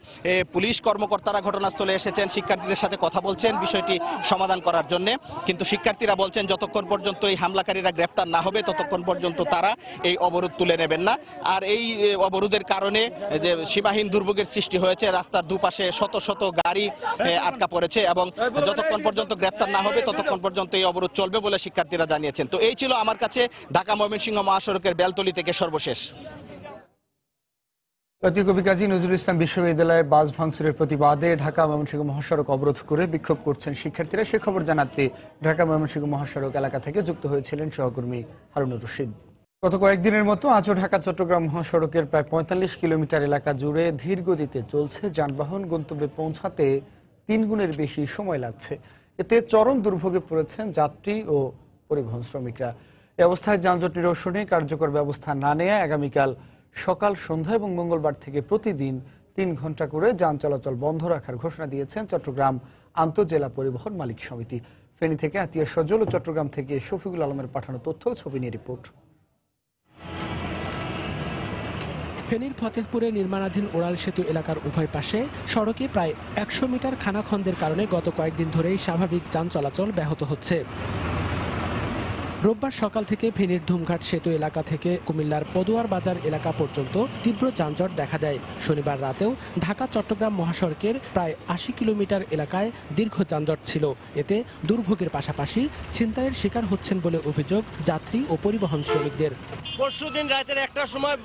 পুলিশ কর্মকর্তারা ঘটনাস্থলে এসেছেন, শিক্ষার্থীদের সাথে কথা বলছেন বিষয়টি সমাধান করার জন্য, কিন্তু শিক্ষার্থীরা বলছেন যতক্ষণ পর্যন্ত এই হামলাকারীরা গ্রেফতার না হবে ততক্ষণ পর্যন্ত তারা এই অবরোধ তুলে নেবেন না। আর এই অবরোধের কারণে যে সীমাহীন দুর্ভোগের সৃষ্টি হয়েছে, রাস্তার দুপাশে শত শত গাড়ি আটকা পড়েছে এবং যতক্ষণ পর্যন্ত গ্রেফতার না হবে ততক্ষণ পর্যন্ত এই অবরোধ চলবে বলে শিক্ষার্থীরা জানিয়েছেন। তো এই ছিল আমার কাছে ঢাকা ময়মনসিংহ মহাসড়কের বেলতলী থেকে সর্বশেষ। জাতীয় কবি কাজী নজরুল ইসলাম বিশ্ববিদ্যালয়ে বাস ভাঙচুরের প্রতিবাদে ঢাকা ময়মনসিংহ মহাসড়ক অবরোধ করে বিক্ষোভ করছেন শিক্ষার্থীরা। সে খবর জানাতে ঢাকা ময়মনসিংহ মহাসড়ক এলাকা থেকে যুক্ত হয়েছিলেন সহকর্মী হারুন রশিদ। গত কয়েকদিনের মতো আজও ঢাকা চট্টগ্রাম মহাসড়কের প্রায় 45 কিলোমিটার এলাকা জুড়ে ধীর গতিতে চলছে যানবাহন। গন্তব্যে পৌঁছাতে 3 গুণের বেশি সময় লাগছে। এতে চরম দুর্ভোগে পড়েছেন যাত্রী ও পরিবহন শ্রমিকরা। এই অবস্থায় যানজট নিরসনে কার্যকর ব্যবস্থা না নেয় আগামীকাল সকাল, সন্ধ্যা এবং মঙ্গলবার থেকে প্রতিদিন 3 ঘন্টা করে যান চলাচল বন্ধ রাখার ঘোষণা দিয়েছেন চট্টগ্রাম আন্তঃজেলা পরিবহন মালিক সমিতি। ফেনী থেকে আতিয়া সজল ও চট্টগ্রাম থেকে শফিকুল আলমের পাঠানো তথ্য, ছবি নিয়ে রিপোর্ট। ফেনীর ফতেহপুরে নির্মাণাধীন ওড়াল সেতু এলাকার উভয় পাশে সড়কে প্রায় 100 মিটার খানাখন্দের কারণে গত কয়েকদিন ধরেই স্বাভাবিক যান চলাচল ব্যাহত হচ্ছে। রোববার সকাল থেকে ফেনীর ধুমঘাট সেতু এলাকা থেকে কুমিল্লার পদুয়ার বাজার এলাকা পর্যন্ত তীব্র যানজট দেখা দেয়। শনিবার রাতেও ঢাকা চট্টগ্রাম মহাসড়কের প্রায় 80 কিলোমিটার এলাকায় দীর্ঘ যানজট ছিল। এতে দুর্ভোগের পাশাপাশি ছিনতাইয়ের শিকার হচ্ছেন বলে অভিযোগ যাত্রী ও পরিবহন শ্রমিকদের। পরশুদিন রাতের 1টার সময়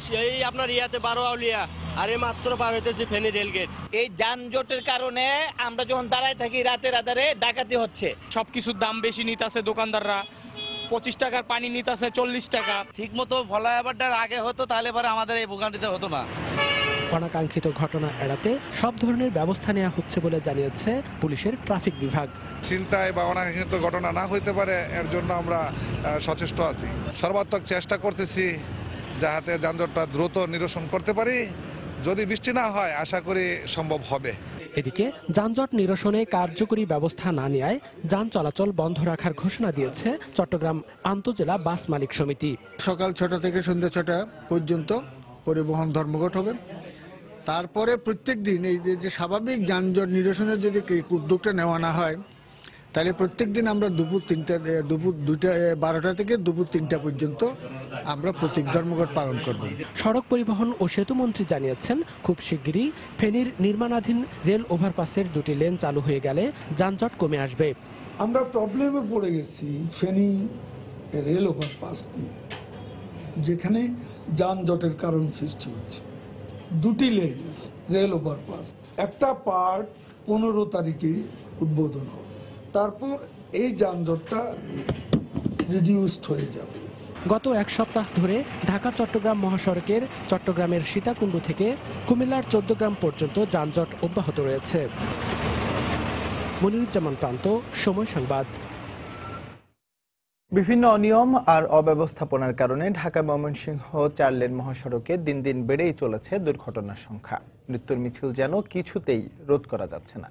সেই আপনার ইয়াতে 12 আউলিয়া আর মাত্র পার হইতেছি ফেনী রেলগেট। এই যানজটের কারণে আমরা যখন দাঁড়ায় থাকি রাতের আধারে ডাকাতি হচ্ছে। সবকিছুর দাম বেশি নিতেছে দোকানদাররা, 25 টাকার পানি নিতেছে 40 টাকা। ঠিক মতো ফলাইওভারটার আগে হতো তাহলে পরে আমাদের এই ভোগান্তিতে হতো না। অনাকাঙ্ক্ষিত ঘটনা এড়াতে সব ধরনের ব্যবস্থা নেওয়া হচ্ছে বলে জানিয়েছে পুলিশের ট্রাফিক বিভাগ। চিন্তায় বা অনাকাঙ্ক্ষিত ঘটনা না হইতে পারে এর জন্য আমরা সচেষ্ট আছি। সর্বাত্মক চেষ্টা করতেছি যাতে যানজটটা দ্রুত নিরসন করতে পারি। যদি বৃষ্টি না হয় আশা করি সম্ভব হবে। এদিকে যানজট নিরসনে কার্যকরী ব্যবস্থা না নেওয়ায় যান চলাচল বন্ধ রাখার ঘোষণা দিয়েছে চট্টগ্রাম আন্তজেলা বাস মালিক সমিতি। সকাল 6টা থেকে সন্ধ্যা 6টা পর্যন্ত পরিবহন ধর্মঘট হবে। তারপরে প্রত্যেক দিন এই যে স্বাভাবিক যানজট নিরসনের যদি উদ্যোগটা নেওয়া না হয় তাহলে প্রত্যেক দিন আমরা দুপুর 12টা থেকে দুপুর 3টা পর্যন্ত আমরা প্রতীক ধর্মঘট পালন করব। সড়ক পরিবহন ও সেতু মন্ত্রী জানিয়েছেন খুব শিগগিরই ফেনীর নির্মাণাধীন রেল ওভারপাসের 2টি লেন চালু হয়ে গেলে যানজট কমে আসবে। আমরা প্রবলেমে পড়ে গেছি ফেনী রেল ওভারপাস নিয়ে, যেখানে যানজটের কারণ সৃষ্টি হচ্ছে। 2টি লেন রেল ওভারপাস, একটা পার্ট 15 তারিখে উদ্বোধন হবে, তারপর এই যানজটটা রিডিউসড হয়ে যাবে। গত এক সপ্তাহ ধরে ঢাকা চট্টগ্রাম মহাসড়কের চট্টগ্রামের সীতাকুণ্ড থেকে কুমিল্লার 14 গ্রাম পর্যন্ত যানজট অব্যাহত রয়েছে। মনিরুজ্জামান প্রান্ত, সময় সংবাদ। বিভিন্ন অনিয়ম আর অব্যবস্থাপনার কারণে ঢাকা ময়মনসিংহ 4 লেন মহাসড়কে দিন দিন বেড়েই চলেছে দুর্ঘটনার সংখ্যা। মৃত্যুর মিছিল যেন কিছুতেই রোধ করা যাচ্ছে না।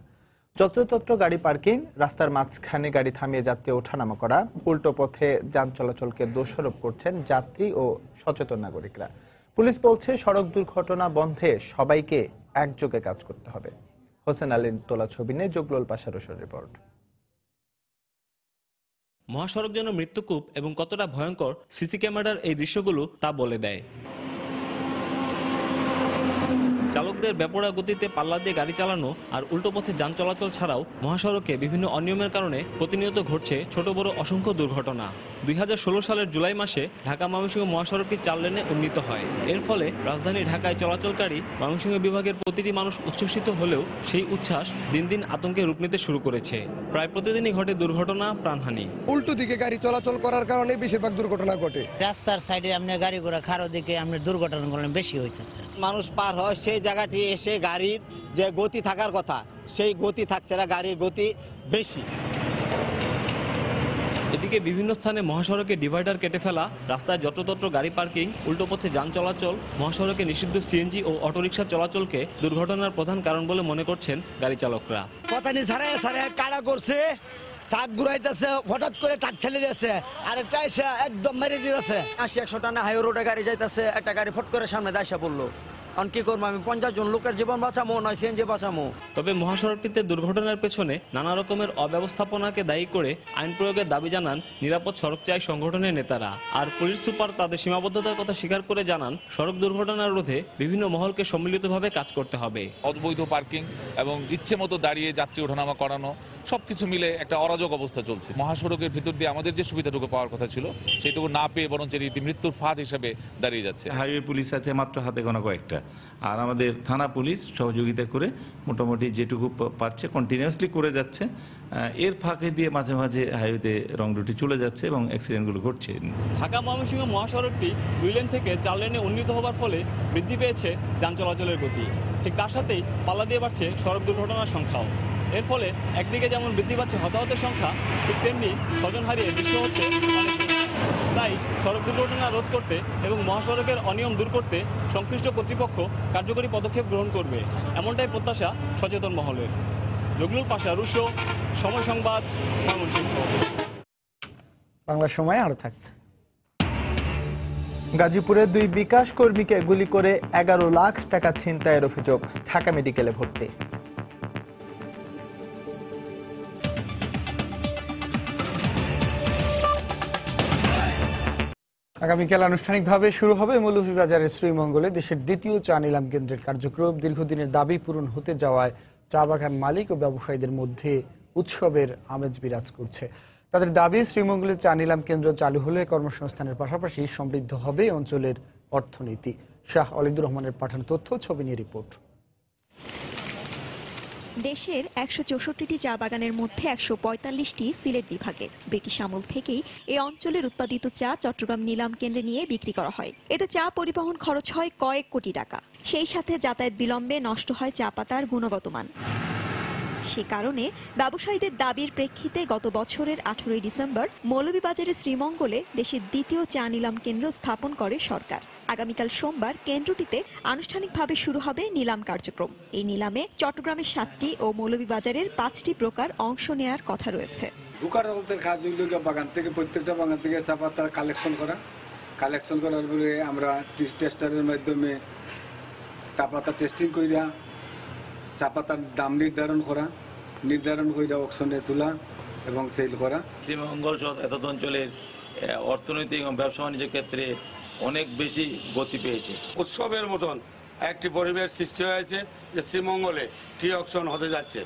যত্রতত্র গাড়ি পার্কিং, রাস্তার মাঝখানে গাড়ি থামিয়ে যাত্রী ওঠানামা করা, উল্টো পথে যান চলাচলকে দোষারোপ করছেন যাত্রী ও সচেতন নাগরিকরা। পুলিশ বলছে সড়ক দুর্ঘটনা বন্ধে সবাইকে একযোগে কাজ করতে হবে। হোসেন আলীর তোলা ছবি নিয়ে জগলুল পাশারসের রিপোর্ট। মহাসড়ক যেন মৃত্যুকূপ এবং কতটা ভয়ঙ্কর সিসি ক্যামেরার এই দৃশ্যগুলো তা বলে দেয়। চালকদের বেপরোয়া গতিতে পাল্লা দিয়ে গাড়ি চালানো আর উল্টো পথে যান চলাচল ছাড়াও মহাসড়কে বিভিন্ন অনিয়মের কারণে প্রতিনিয়ত ঘটছে ছোট বড় অসংখ্য দুর্ঘটনা। 2016 সালের জুলাই মাসে ঢাকা ময়মনসিংহ মহাসড়কটি 4 লেনে উন্নীত হয়। এর ফলে রাজধানী ঢাকায় চলাচলকারী ময়মনসিংহ বিভাগের প্রতিটি মানুষ উচ্ছ্বসিত হলেও সেই উচ্ছ্বাস দিন দিন আতঙ্কে রূপ নিতে শুরু করেছে। প্রায় প্রতিদিনই ঘটে দুর্ঘটনা, প্রাণহানি। উল্টো দিকে গাড়ি চলাচল করার কারণে বেশিরভাগ দুর্ঘটনা ঘটে। রাস্তার সাইডে আপনি গাড়ি ঘোড়া খারো দিকে আপনার দুর্ঘটনাগুলো বেশি হইতেছে। মানুষ পার হয় সেই জায়গাটি এসে গাড়ির যে গতি থাকার কথা সেই গতি থাকছে না, গাড়ির গতি বেশি। এদিকে বিভিন্ন স্থানে মহাসড়কে ডিভাইডার কেটে ফেলা, রাস্তায় যত্রতত্র গাড়ি পার্কিং, উল্টো পথে যান চলাচল, মহাসড়কে নিষিদ্ধ সিএনজি ও অটোরিকশা চলাচলকে দুর্ঘটনার প্রধান কারণ বলে মনে করছেন গাড়ি চালকরা। পতানি ছাড়াই কাড়া করছে, ট্রাক ঘুরাইতেছে, হঠাৎ করে ট্রাক ঠেলে দিয়েছে, আর একটা এসে একদম মেরে দিয়েছে। 80-100 টানা হাই রোডে গাড়ি যাইতেছে, একটা গাড়ি ফট করে সামনে দাইসা পড়লো। কি করবো, আমি 50 জন লোকের জীবন বাঁচামো নয় সিএনজি বাঁচামো। তবে মহাসড়কটিতে দুর্ঘটনার পেছনে নানা রকমের অব্যবস্থাপনাকে দায়ী করে আইন প্রয়োগের দাবি জানান নিরাপদ সড়ক চাই সংগঠনের নেতারা। আর পুলিশ সুপার তাদের সীমাবদ্ধতার কথা স্বীকার করে জানান সড়ক দুর্ঘটনা রোধে বিভিন্ন মহলকে সম্মিলিতভাবে কাজ করতে হবে। অবৈধ পার্কিং এবং ইচ্ছে মতো দাঁড়িয়ে যাত্রী ওঠানামা করানো সবকিছু মিলে একটা অরাজক অবস্থা চলছে। মহাসড়কের ভিতর দিয়ে আমাদের যে সুবিধাটুকু পাওয়ার কথা ছিল সেটুকু না পেয়ে বরঞ্চ এটি মৃত্যুর ফাঁদ হিসেবে দাঁড়িয়ে যাচ্ছে। হাইওয়ে পুলিশ আছে মাত্র হাতে গোনা কয়েকটা, আর আমাদের থানা পুলিশ সহযোগিতা করে মোটামুটি যেটুকু পারছে কন্টিনিউয়াসলি করে যাচ্ছে। এর ফাঁকে দিয়ে মাঝে মাঝে হাইওয়েতে রং রুটি চলে যাচ্ছে এবং অ্যাক্সিডেন্টগুলো ঘটছে। ঢাকা ময়মনসিংহ মহাসড়কটি 2 লেন থেকে 4 লেনে উন্নীত হওয়ার ফলে বৃদ্ধি পেয়েছে যান চলাচলের গতি। ঠিক তার সাথেই পাল্লা দিয়ে বাড়ছে সড়ক দুর্ঘটনার সংখ্যাও। এর ফলে একদিকে যেমন বৃদ্ধি পাচ্ছে হতাহতের সংখ্যা, ঠিক তেমনি স্বজন হারিয়ে দৃশ্য হচ্ছে অনেক। তাই সড়ক দুর্ঘটনা রোধ করতে এবং মহাসড়কের অনিয়ম দূর করতে সংশ্লিষ্ট কর্তৃপক্ষ কার্যকরী পদক্ষেপ গ্রহণ করবে, এমনটাই প্রত্যাশা সচেতন মহলের। জগলুল পাশা, রুশো, সময় সংবাদ, ময়মনসিংহ। বাংলা সময় আরো থাকছে। গাজীপুরে 2 বিকাশ কর্মীকে গুলি করে 11 লাখ টাকা ছিনতাইয়ের অভিযোগ, ঢাকা মেডিকেলে ভর্তি। আগামীকাল আনুষ্ঠানিকভাবে শুরু হবে মৌলভীবাজারের শ্রীমঙ্গলে দেশের দ্বিতীয় চা নিলাম কেন্দ্রের কার্যক্রম। দীর্ঘদিনের দাবি পূরণ হতে যাওয়ায় চা বাগান মালিক ও ব্যবসায়ীদের মধ্যে উৎসবের আমেজ বিরাজ করছে। তাদের দাবি, শ্রীমঙ্গলে চা নিলাম কেন্দ্র চালু হলে কর্মসংস্থানের পাশাপাশি সমৃদ্ধ হবে অঞ্চলের অর্থনীতি। শাহ অলিদুর রহমানের পাঠানো তথ্য, ছবি নিয়ে রিপোর্ট। দেশের ১৬৪টি চা বাগানের মধ্যে ১৪৫টি সিলেট বিভাগে। ব্রিটিশ আমল থেকেই এই অঞ্চলের উৎপাদিত চা চট্টগ্রাম নিলাম কেন্দ্রে নিয়ে বিক্রি করা হয়। এতে চা পরিবহন খরচ হয় কয়েক কোটি টাকা। সেই সাথে যাতায়াত বিলম্বে নষ্ট হয় চা পাতার গুণগত মান। সে কারণে ব্যবসায়ীদের দাবির প্রেক্ষিতে গত বছরের ১৮ ডিসেম্বর মৌলভীবাজারের শ্রীমঙ্গলে দেশের দ্বিতীয় চা নিলাম কেন্দ্র স্থাপন করে সরকার। আগামীকাল সোমবার কেন্দ্রটিতে আনুষ্ঠানিকভাবে শুরু হবে নিলাম কার্যক্রম। এই নিলামে চট্টগ্রামের ৭টি ও মৌলভীবাজারের 5টি প্রকার অংশ নেয়ার কথা রয়েছে। বাগান থেকে প্রত্যেকটা বাগান থেকে চা পাতা কালেকশন করার পরে আমরা টেস্টারের মাধ্যমে চা পাতা টেস্টিং কইরা চা পাতার দাম নির্ধারণ কইরা অকশনে তোলা এবং সেল করা। শ্রীমঙ্গল সহ এতদ অঞ্চলের অর্থনৈতিক এবং ব্যবসা বাণিজ্যের ক্ষেত্রে অনেক বেশি গতি পেয়েছে। উৎসবের মতন একটি পরিবেশ সৃষ্টি হয়েছে যে শ্রীমঙ্গলে টি অকশন হতে যাচ্ছে।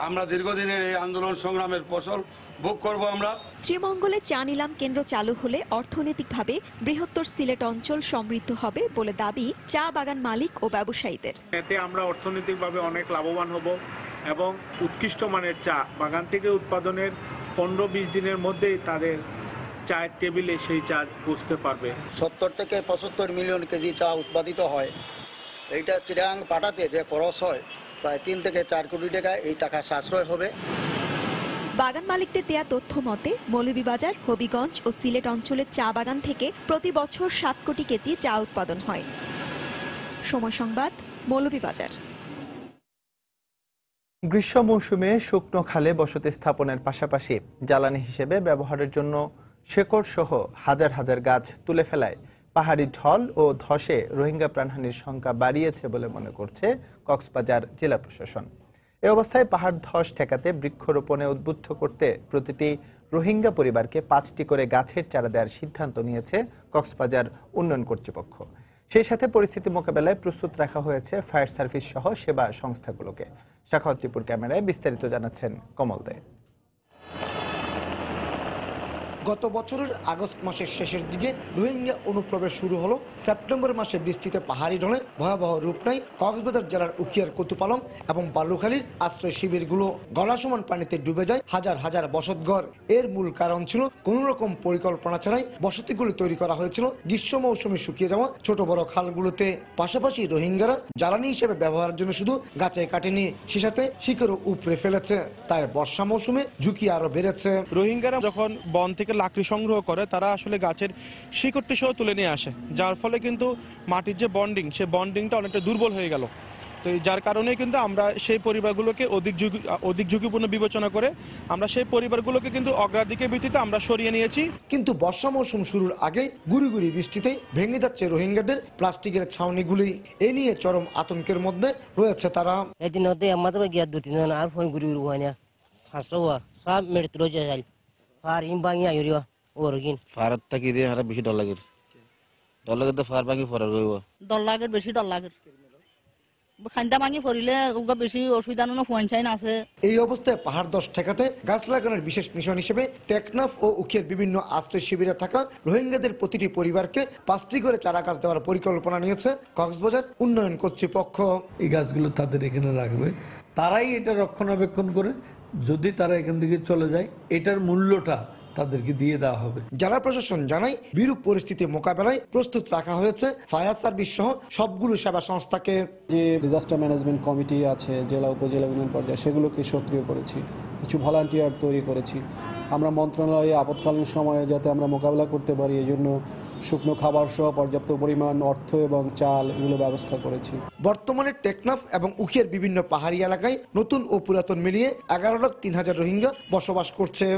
আমরা দীর্ঘদিনের এই আন্দোলন সংগ্রামের ফসল ভোগ করব। আমরা শ্রীমঙ্গলে চা নিলাম কেন্দ্র চালু হলে অর্থনৈতিকভাবে বৃহত্তর সিলেট অঞ্চল সমৃদ্ধ হবে বলে দাবি চা বাগান মালিক ও ব্যবসায়ীদের। এতে আমরা অর্থনৈতিকভাবে অনেক লাভবান হব এবং উৎকৃষ্ট মানের চা বাগান থেকে উৎপাদনের 15-20 দিনের মধ্যেই তাদের চায়ের টেবিলে সেই চা পৌঁছতে পারবে। 70 থেকে 75 মিলিয়ন কেজি চা উৎপাদিত হয়। এইটা চিরাং পাঠাতে যে খরচ হয় প্রায় 3 থেকে 4 কোটি টাকা, এই টাকা সাশ্রয় হবে। বাগান মালিকদের দেয়া তথ্য মতে মৌলভীবাজার, হবিগঞ্জ ও সিলেট অঞ্চলের চা বাগান থেকে প্রতি বছর 7 কোটি কেজি চা উৎপাদন হয়। সময় সংবাদ, মৌলভীবাজার। গ্রীষ্ম মৌসুমে শুকনো খালে বসতি স্থাপনের পাশাপাশি জ্বালানি হিসেবে ব্যবহারের জন্য শেকড় সহ হাজার হাজার গাছ তুলে ফেলায় পাহাড়ি ঢল ও ধসে রোহিঙ্গা প্রাণহানির সংখ্যা বাড়িয়েছে বলে মনে করছে কক্সবাজার জেলা প্রশাসন। এই অবস্থায় পাহাড় ধস ঠেকাতে বৃক্ষরোপণে উদ্বুদ্ধ করতে প্রতিটি রোহিঙ্গা পরিবারকে 5টি করে গাছের চারা দেওয়ার সিদ্ধান্ত নিয়েছে কক্সবাজার উন্নয়ন কর্তৃপক্ষ। সেই সাথে পরিস্থিতি মোকাবেলায় প্রস্তুত রাখা হয়েছে ফায়ার সার্ভিস সহ সেবা সংস্থাগুলোকে। শাখাওয়াত টিপুর ক্যামেরায় বিস্তারিত জানাচ্ছেন কমল দে। গত বছরের আগস্ট মাসের শেষের দিকে রোহিঙ্গা অনুপ্রবেশ শুরু হলো। সেপ্টেম্বর মাসে বৃষ্টিতে পাহাড়ি ঢলে ভয়াবহ রূপ নেয় কক্সবাজার জেলার উখিয়ার কুতুপালং এবং বালুখালীর আশ্রয় শিবিরগুলো। গলা সমান পানিতে ডুবে যায় হাজার হাজার বসতঘর। এর মূল কারণ ছিল কোন রকম পরিকল্পনা ছাড়াই বসতিগুলো তৈরি করা হয়েছিল গ্রীষ্ম মৌসুমে শুকিয়ে যাওয়া ছোট বড় খালগুলোতে। পাশাপাশি রোহিঙ্গারা জ্বালানি হিসেবে ব্যবহারের জন্য শুধু গাছে কাটেনি, সে সাথে শিকড়ও উপড়ে ফেলেছে। তাই বর্ষা মৌসুমে ঝুঁকি আরো বেড়েছে। রোহিঙ্গারা যখন বন থেকে লাকড়ি সংগ্রহ করে তারা আসলে গাছের শিকড়টি সহ তুলে নিয়ে আসে, যার ফলে কিন্তু মাটির যে বন্ডিং, সে বন্ডিংটা অনেকটা দুর্বল হয়ে গেল। তো যার কারণে কিন্তু আমরা সেই পরিবারগুলোকে অধিক ঝুঁকিপূর্ণ বিবেচনা করে আমরা সেই পরিবারগুলোকে কিন্তু অগ্রাধিকার ভিত্তিতে আমরা সরিয়ে নিয়েছি। কিন্তু বর্ষা মৌসুম শুরুর আগে গুড়ি গুড়ি বৃষ্টিতে ভেঙে যাচ্ছে রোহিঙ্গাদের প্লাস্টিকের ছাউনিগুলি। এ নিয়ে চরম আতঙ্কের মধ্যে রয়েছে তারা। এদিন হতে আমাদের গিয়া 2-3 আর ফোন গুড়ি গুড়ি হয় না হাসো সব মেরে তুলে যায় আর ইম বাঙি আইরিয়া ওরগিন ফারাত তাকি দিয়ে হারা বেশি ডর লাগে তো ফার বাঙি ফরার গইব ডর লাগে, বেশি ডর লাগে। খান্ডা ভাঙি পড়িলে বেশি অসুবিধা ফোন চাইন আছে। এই অবস্থায় পাহাড় ধস ঠেকাতে গাছ লাগানোর বিশেষ মিশন হিসেবে টেকনাফ ও উখিয়ার বিভিন্ন আশ্রয় শিবিরে থাকা রোহিঙ্গাদের প্রতিটি পরিবারকে 5টি করে চারা গাছ দেওয়ার পরিকল্পনা নিয়েছে কক্সবাজার উন্নয়ন কর্তৃপক্ষ। এই গাছগুলো তাদের এখানে রাখবে, তারাই এটা রক্ষণাবেক্ষণ করে। যদি তারা এখান থেকে চলে যায়, এটার মূল্যটা তাদেরকে দিয়ে দেওয়া হবে। জেলা প্রশাসন জানায় বিরূপ পরিস্থিতি মোকাবেলায় প্রস্তুত রাখা হয়েছে ফায়ার সার্ভিস সহ সবগুলো সেবা সংস্থাকে। যে ডিজাস্টার ম্যানেজমেন্ট কমিটি আছে জেলা উপজেলা ইউনিয়ন পর্যায়ে, সেগুলোকে সক্রিয় করেছি, কিছু ভলান্টিয়ার তৈরি করেছি। আমরা মন্ত্রণালয়ে আপৎকালীন সময়ে যাতে আমরা মোকাবেলা করতে পারি, এই জন্য শুকনো খাবার সহ পর্যাপ্ত পরিমাণ অর্থ এবং চাল এগুলো ব্যবস্থা করেছি। বর্তমানে টেকনাফ এবং উখিয়ার বিভিন্ন পাহাড়ি এলাকায় নতুন ও পুরাতন মিলিয়ে 11,03,000 রোহিঙ্গা বসবাস করছে।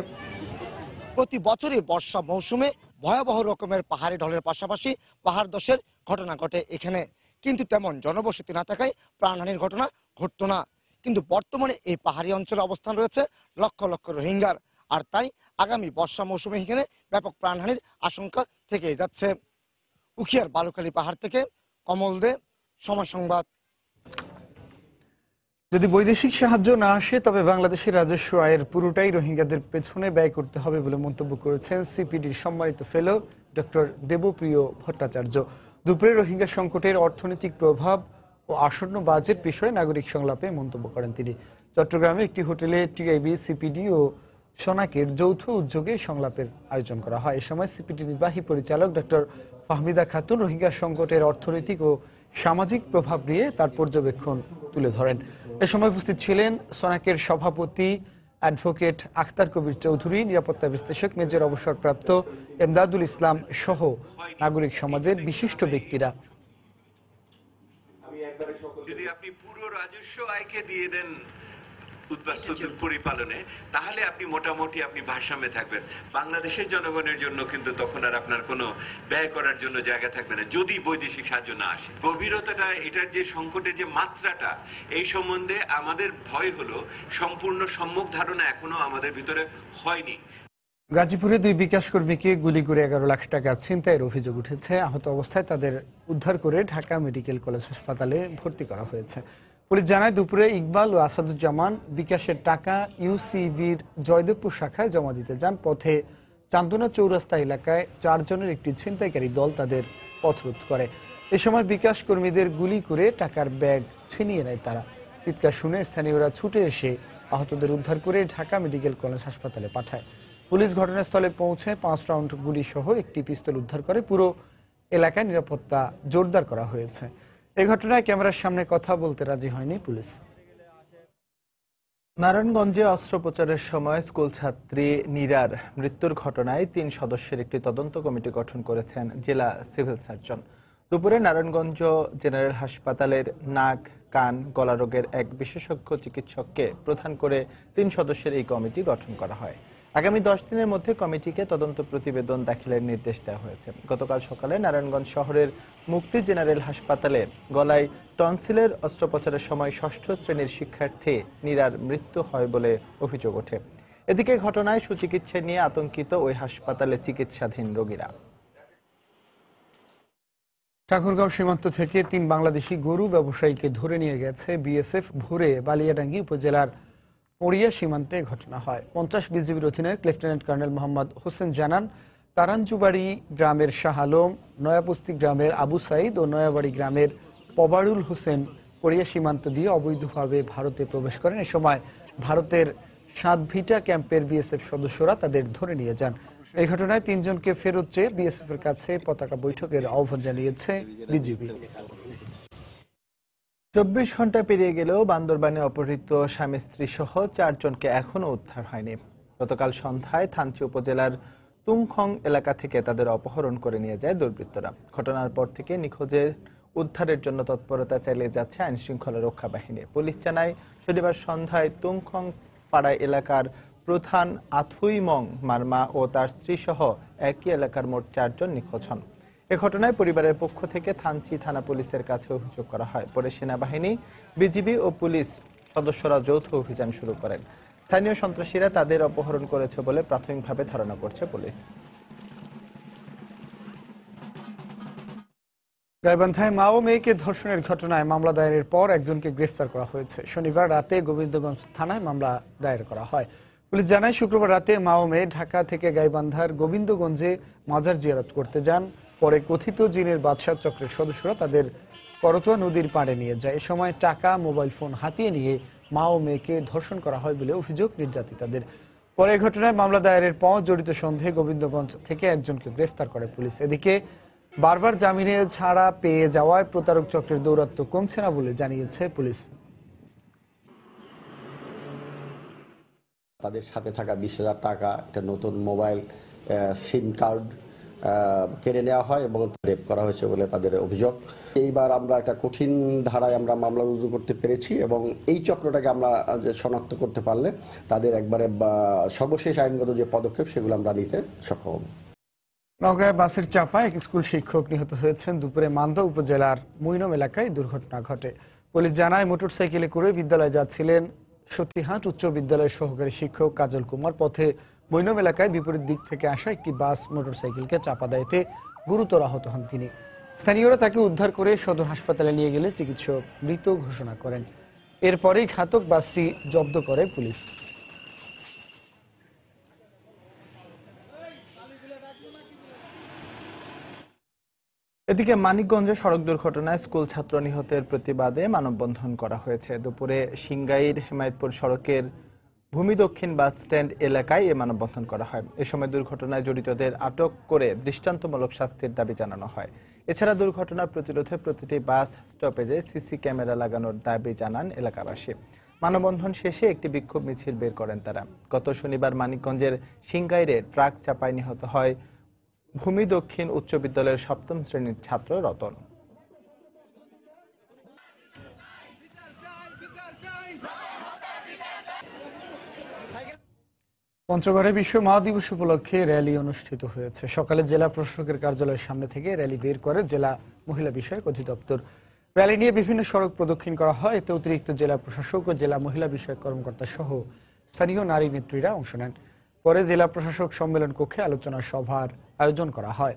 প্রতি বছরই বর্ষা মৌসুমে ভয়াবহ রকমের পাহাড়ি ঢলের পাশাপাশি পাহাড় ধসের ঘটনা ঘটে এখানে, কিন্তু তেমন জনবসতি না থাকায় প্রাণহানির ঘটনা ঘটতো না। কিন্তু বর্তমানে এই পাহাড়ি অঞ্চলে অবস্থান রয়েছে লক্ষ লক্ষ রোহিঙ্গার, আর তাই আগামী বর্ষা মৌসুমে এখানে ব্যাপক প্রাণহানির আশঙ্কা থেকে যাচ্ছে। উখিয়ার বালুখালী পাহাড় থেকে কমল দে, সময় সংবাদ। যদি বৈদেশিক সাহায্য না আসে তবে বাংলাদেশের রাজস্ব আয়ের পুরোটাই রোহিঙ্গাদের পেছনে ব্যয় করতে হবে বলে মন্তব্য করেছেন সিপিডির সম্মানিত ফেলো ডক্টর দেবপ্রিয় ভট্টাচার্য। দুপুরে রোহিঙ্গা সংকটের অর্থনৈতিক প্রভাব ও আসন্ন বাজেট বিষয়ে নাগরিক সংলাপে মন্তব্য করেন তিনি। চট্টগ্রামে একটি হোটেলে টিআইবি, সিপিডি ও সোনাকের যৌথ উদ্যোগে সংলাপের আয়োজন করা হয়। এ সময় সিপিডি নির্বাহী পরিচালক ডক্টর ফাহমিদা খাতুন রোহিঙ্গা সংকটের অর্থনৈতিক ও সামাজিক প্রভাব নিয়ে তার পর্যবেক্ষণ তুলে ধরেন। এ সময় উপস্থিত ছিলেন সোনাকের সভাপতি অ্যাডভোকেট আখতার কবির চৌধুরী, নিরাপত্তা বিশ্লেষক মেজর অবসরপ্রাপ্ত এমদাদুল ইসলাম সহ নাগরিক সমাজের বিশিষ্ট ব্যক্তিরা। যদি আপনি পুরো রাজস্ব আয়কে দিয়ে দেন উদ্বাস্তুদের পরিপালনে, তাহলে আপনি মোটামুটি আপনি ভারসাম্যে থাকবেন। বাংলাদেশের জনগণের জন্য কিন্তু তখন আর আপনার কোনো ব্যয় করার জন্য জায়গা থাকবে না, যদি বৈদেশিক সাহায্য না আসে। গভীরতাটা, এটার যে সংকটের যে মাত্রাটা, এই সম্বন্ধে আমাদের ভয় হলো সম্পূর্ণ সম্যক ধারণা এখনো আমাদের ভিতরে হয়নি। গাজীপুরে 2 বিকাশ কর্মীকে গুলি করে 11 লাখ টাকা ছিনতাইয়ের অভিযোগ উঠেছে। আহত অবস্থায় তাদের উদ্ধার করে ঢাকা মেডিকেল কলেজ হাসপাতালে ভর্তি করা হয়েছে। পুলিশ জানায়, দুপুরে ইকবাল ও আসাদুজ্জামান বিকাশের টাকা ইউসিবির জয়দেবপুর শাখায় জমা দিতে যান। পথে চান্দনা চৌরাস্তা এলাকায় 4 জনের একটি ছিনতাইকারী দল তাদের পথরোধ করে। এ সময় বিকাশ কর্মীদের গুলি করে টাকার ব্যাগ ছিনিয়ে নেয় তারা। চিৎকার শুনে স্থানীয়রা ছুটে এসে আহতদের উদ্ধার করে ঢাকা মেডিকেল কলেজ হাসপাতালে পাঠায়। পুলিশ ঘটনাস্থলে পৌঁছে 5 রাউন্ড গুলি সহ একটি পিস্তল উদ্ধার করে। পুরো এলাকায় নিরাপত্তা জোরদার করা হয়েছে। এই ঘটনায় ক্যামেরার সামনে কথা বলতে রাজি হয়নি পুলিশ। নারায়ণগঞ্জে অস্ত্রোপচারের সময় স্কুল ছাত্রী নীরার মৃত্যুর ঘটনায় 3 সদস্যের একটি তদন্ত কমিটি গঠন করেছেন জেলা সিভিল সার্জন। দুপুরে নারায়ণগঞ্জ জেনারেল হাসপাতালের নাক, কান, গলা রোগের এক বিশেষজ্ঞ চিকিৎসককে প্রধান করে 3 সদস্যের এই কমিটি গঠন করা হয়। আগামী 10 দিনের মধ্যে কমিটিকে তদন্ত প্রতিবেদন দাখিলের নির্দেশ দেওয়া হয়েছে। গতকাল সকালে নারায়ণগঞ্জ শহরের মুক্তি জেনারেল হাসপাতালে গলায় টনসিলের অস্ত্রোপচারের সময় 6ষ্ঠ শ্রেণীর শিক্ষার্থী নীরার মৃত্যু হয় বলে অভিযোগ ওঠে। এদিকে ঘটনায় সুচিকিৎসা নিয়ে আতঙ্কিত ওই হাসপাতালে চিকিৎসাধীন রোগীরা। ঠাকুরগাঁও সীমান্ত থেকে 3 বাংলাদেশি গরু ব্যবসায়ীকে ধরে নিয়ে গেছে বিএসএফ। ভোরে বালিয়াডাঙ্গি উপজেলার পড়িয়া সীমান্তে ঘটনা হয়। 50 বিজিবির অধিনায়ক লেফটেন্যান্ট কর্নেল মোহাম্মদ হোসেন জানান, তারাঞ্জুবাড়ি গ্রামের শাহ আলম, নয়াবস্তি গ্রামের আবু সাইদ ও নয়াবাড়ি গ্রামের পবারুল হোসেন পড়িয়া সীমান্ত দিয়ে অবৈধভাবে ভারতে প্রবেশ করেন। এ সময় ভারতের 7 ভিটা ক্যাম্পের বিএসএফ সদস্যরা তাদের ধরে নিয়ে যান। এই ঘটনায় 3 জনকে ফেরত চেয়ে বিএসএফ এর কাছে পতাকা বৈঠকের আহ্বান জানিয়েছে বিজিবি। 24 ঘন্টা পেরিয়ে গেলেও বান্দরবানে অপহৃত স্বামী স্ত্রী সহ 4 জনকে এখনো উদ্ধার হয়নি। গতকাল সন্ধ্যায় থানচি উপজেলার তুংখং এলাকা থেকে তাদের অপহরণ করে নিয়ে যায় দুর্বৃত্তরা। ঘটনার পর থেকে নিখোঁজের উদ্ধারের জন্য তৎপরতা চালিয়ে যাচ্ছে আইন শৃঙ্খলা রক্ষা বাহিনী। পুলিশ জানায়, শনিবার সন্ধ্যায় তুংখং পাড়া এলাকার প্রধান আথুইমং মারমা ও তার স্ত্রী সহ একই এলাকার মোট 4 জন নিখোঁজ হন। এ ঘটনায় পরিবারের পক্ষ থেকে থানচি থানা পুলিশের কাছে অভিযোগ করা হয়। পরে সেনাবাহিনী, বিজিবি ও পুলিশ সদস্যরা যৌথ অভিযান শুরু করেন। স্থানীয় সন্ত্রাসীরা তাদের অপহরণ করেছে বলে প্রাথমিকভাবে ধারণা করছে পুলিশ। গাইবান্ধায় মা ও মেয়েকে ধর্ষণের ঘটনায় মামলা দায়েরের পর একজনকে গ্রেফতার করা হয়েছে। শনিবার রাতে গোবিন্দগঞ্জ থানায় মামলা দায়ের করা হয়। পুলিশ জানায়, শুক্রবার রাতে মা ও মেয়ে ঢাকা থেকে গাইবান্ধার গোবিন্দগঞ্জে মাজার জিয়ারত করতে যান। পরে কথিত জিনের বাদশাহ চক্রের সদস্যরা তাদের করতোয়া নদীর পাড়ে নিয়ে যায়। এ সময় টাকা, মোবাইল ফোন হাতিয়ে নিয়ে মা ও মেয়েকে ধর্ষণ করা হয় বলে অভিযোগ নির্যাতিতাদের। পরে এই ঘটনায় মামলা দায়েরের পর জড়িত সন্দেহে গোবিন্দগঞ্জ থেকে একজনকে গ্রেফতার করে পুলিশ। এদিকে বারবার জামিনে ছাড়া পেয়ে যাওয়ায় প্রতারক চক্রের দৌরাত্ম্য কমছে না বলে জানিয়েছে পুলিশ। তাদের সাথে থাকা 20,000 টাকা, একটা নতুন মোবাইল, সিম কার্ড কেড়ে নেওয়া হয় এবং রেপ করা হয়েছে বলে তাদের অভিযোগ। এইবার আমরা একটা কঠিন ধারায় আমরা মামলা রুজু করতে পেরেছি এবং এই চক্রটাকে আমরা শনাক্ত করতে পারলে তাদের একবারে সর্বশেষ আইনগত যে পদক্ষেপ সেগুলো আমরা নিতে সক্ষম। নওগাঁয় বাসের চাপায় এক স্কুল শিক্ষক নিহত হয়েছেন। দুপুরে মান্দা উপজেলার মুইনম এলাকায় দুর্ঘটনা ঘটে। পুলিশ জানায়, মোটরসাইকেলে করে বিদ্যালয়ে যাচ্ছিলেন সতীহাট উচ্চ বিদ্যালয়ের সহকারী শিক্ষক কাজল কুমার। পথে মুইনম এলাকায় বিপরীত দিক থেকে আসা একটি বাস মোটরসাইকেলকে চাপা দেয়। এতে গুরুতর আহত হন তিনি। স্থানীয়রা তাকে উদ্ধার করে সদর হাসপাতালে নিয়ে গেলে চিকিৎসক মৃত ঘোষণা করেন। এরপরেই ঘাতক বাসটি জব্দ করে পুলিশ। এদিকে মানিকগঞ্জে সড়ক দুর্ঘটনায় স্কুল ছাত্র নিহতের প্রতিবাদে মানববন্ধন করা হয়েছে। দুপুরে সিংগাইর হেমায়েতপুর সড়কের ভূমি দক্ষিণ বাস স্ট্যান্ড এলাকায় এ মানববন্ধন করা হয়। এ সময় দুর্ঘটনায় জড়িতদের আটক করে দৃষ্টান্তমূলক শাস্তির দাবি জানানো হয়। এছাড়া দুর্ঘটনা প্রতিরোধে প্রতিটি বাস স্টপেজে সিসি ক্যামেরা লাগানোর দাবি জানান এলাকাবাসী। মানববন্ধন শেষে একটি বিক্ষোভ মিছিল বের করেন তারা। গত শনিবার মানিকগঞ্জের সিংগাইরে ট্রাক চাপায় নিহত হয় ভূমি দক্ষিণ উচ্চ বিদ্যালয়ের 7ম শ্রেণীর ছাত্র রতন। পঞ্চগড়ে বিশ্ব মা দিবস উপলক্ষে র্যালি অনুষ্ঠিত হয়েছে। সকালে জেলা প্রশাসকের কার্যালয়ের সামনে থেকে র্যালি বের করে জেলা মহিলা বিষয়ক অধিদপ্তর। র্যালি নিয়ে বিভিন্ন সড়ক প্রদক্ষিণ করা হয়। এতে অতিরিক্ত জেলা প্রশাসক ও জেলা মহিলা বিষয়ক কর্মকর্তা সহ স্থানীয় নারী নেত্রীরা অংশ নেন। পরে জেলা প্রশাসক সম্মেলন কক্ষে আলোচনা সভার আয়োজন করা হয়।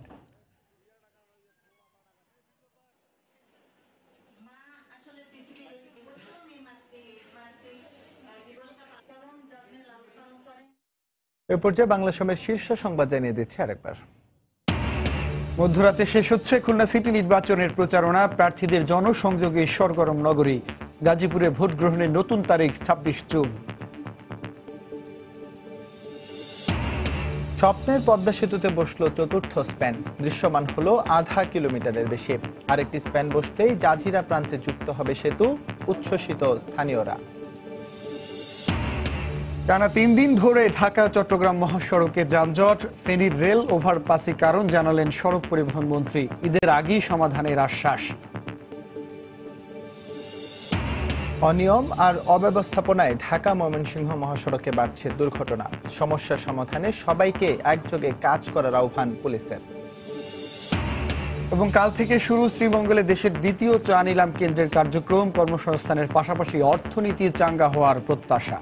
এ পর্যায়ে বাংলা সময়ের শীর্ষ সংবাদ জানিয়ে দিচ্ছে আরেকবার। মধ্যরাতে শেষ হচ্ছে খুলনা সিটি নির্বাচনের প্রচারণা। প্রার্থীদের জনসংযোগে সরগরম নগরী। গাজীপুরে ভোট গ্রহণের নতুন তারিখ 26 জুন। স্বপ্নের পদ্মা সেতুতে বসলো চতুর্থ স্প্যান। দৃশ্যমান হলো আধা কিলোমিটারের বেশি। আরেকটি স্প্যান বসলেই জাজিরা প্রান্তে যুক্ত হবে সেতু, উচ্ছ্বসিত স্থানীয়রা। টানা 3 দিন ধরে ঢাকা চট্টগ্রাম মহাসড়কে যানজট। ফেনীর রেল ওভারপাসে কারণ জানালেন সড়ক পরিবহন মন্ত্রী। ঈদের আগেই সমাধানের আশ্বাস। অনিয়ম আর অব্যবস্থাপনায় ঢাকা ময়মনসিংহ মহাসড়কে বাড়ছে দুর্ঘটনা। সমস্যা সমাধানে সবাইকে একযোগে কাজ করার আহ্বান পুলিশের। এবং কাল থেকে শুরু শ্রীমঙ্গলে দেশের দ্বিতীয় চা নিলাম কেন্দ্রের কার্যক্রম। কর্মসংস্থানের পাশাপাশি অর্থনীতি চাঙ্গা হওয়ার প্রত্যাশা।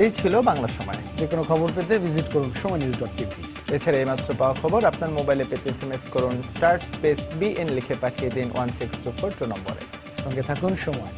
এই ছিল বাংলা সময়। যে কোনো খবর পেতে ভিজিট করুন সময়নিউজ.tv। এছাড়া এইমাত্র পাওয়া খবর আপনার মোবাইলে পেতে SMS করুন *BN লিখে পাঠিয়ে দিন 1624 নম্বরে। সঙ্গে থাকুন সময়।